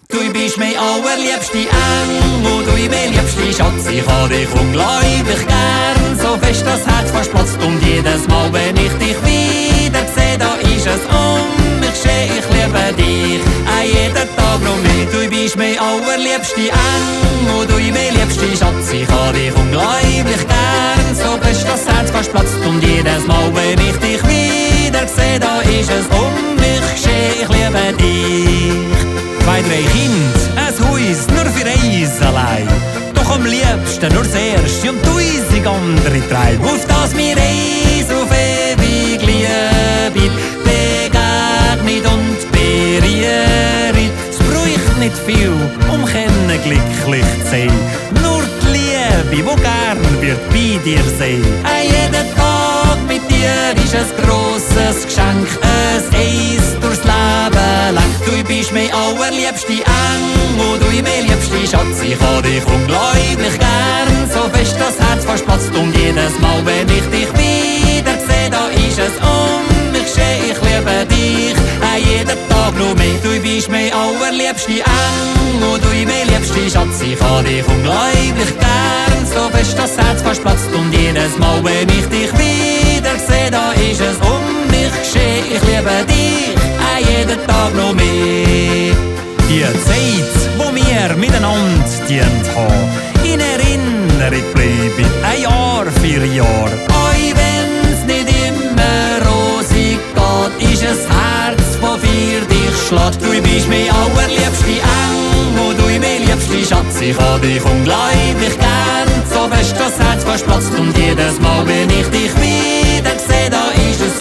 Du bist mein allerliebste Engel und du mein liebste Schatz. Ich hab dich unglaublich gern, so fest das Herz fast platzt. Und jedes Mal, wenn ich dich wieder seh, da ist es mich geschehen. Ich liebe dich, jeden Tag noch mehr. Du bist mein allerliebste Engel und du mein liebste Schatz. Ich hab dich unglaublich gern, so fest das Herz fast platzt. Und jedes Mal, wenn ich dich wieder seh, da ist es mich geschehen. Ich liebe dich. 2, 3 Kinder, ein Haus, nur für eins allein. Doch am liebsten nur das erste und 1000 andere Treib. Auf das mir eins auf ewig Liebe begegnet und berührt. Es braucht nicht viel, um glücklich zu sein. Nur die Liebe, wo gern wird bei dir sein. Jeden Tag mit dir ist ein grosses Geschenk, ein Eis durchs Leben lang. Du bist mein allerliebste Engel und du mein liebste Schatz. Ich hab dich unglaublich gern, so fest das Herz fast platzt. Und jedes Mal, wenn ich dich wieder seh, da ist es mich geschehen. Ich liebe dich, jeden Tag noch mehr. Du bist mein allerliebste Engel und du mein liebste Schatz. Ich hab dich unglaublich gern, so fest das Herz fast platzt. Und jedes Mal, wenn ich dich wieder seh, da ist es mich geschehen. Ich liebe dich, jeden Tag noch mehr. Die Zeit, wo wir miteinander dient haben, in Erinnerung bleibt, ein Jahr für Jahr. Auch wenn's nicht immer rosig geht, ist es Herz, das für dich schlägt. Du bist mein allerliebste Engel und du mein liebste Schatz. Ich hab dich unglaublich gern, so fest das Herz fast platzt. Und jedes Mal, wenn ich dich wieder seh, da ist es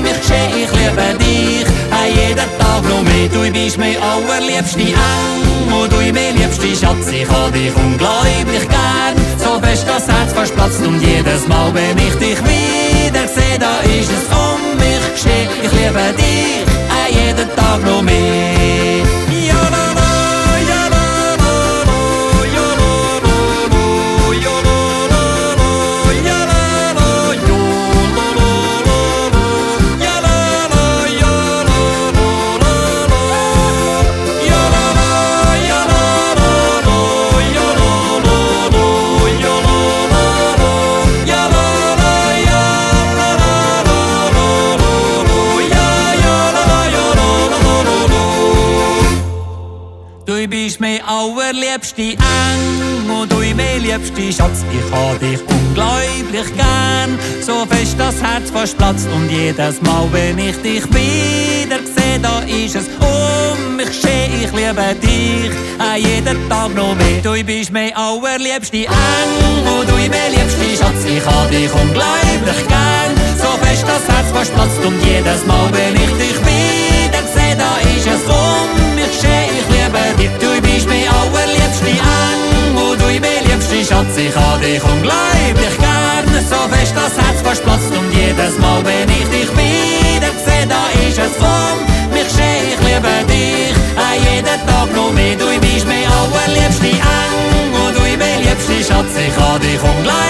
mich geschehen. Ich liebe dich, jeden Tag noch mehr. Du bist mein allerliebste Engel und du mein liebste Schatz. Ich hab dich unglaublich gern, so fest das Herz fast platzt. Und jedes Mal, wenn ich dich wieder seh, da ist es mich geschehen. Ich liebe dich, jeden Tag noch mehr. Du bist mein allerliebste Engel und du mein liebste Schatz. Ich hab dich unglaublich gern, so fest das Herz fast platzt. Und jedes Mal, wenn ich dich wieder seh, da ist es mich geschehen. Ich liebe dich, jeden Tag noch mehr. Du bist mein allerliebste Engel und du mein liebste Schatz. Ich hab dich unglaublich gern, so fest das Herz fast platzt. Und jedes Mal, wenn ich dich wieder seh, da ist es mich geschehen. Ich liebe dich, du bist mein allerliebste Engel und du mein liebste Schatz. Ich hab dich unglaublich gern, so fest das Herz fast platzt. Und jedes Mal, wenn ich dich wieder seh, da ist es mich geschehen. Ich liebe dich, jeden Tag noch mehr. Du bist mein allerliebste Engel und du mein liebste Schatz. Ich hab dich unglaublich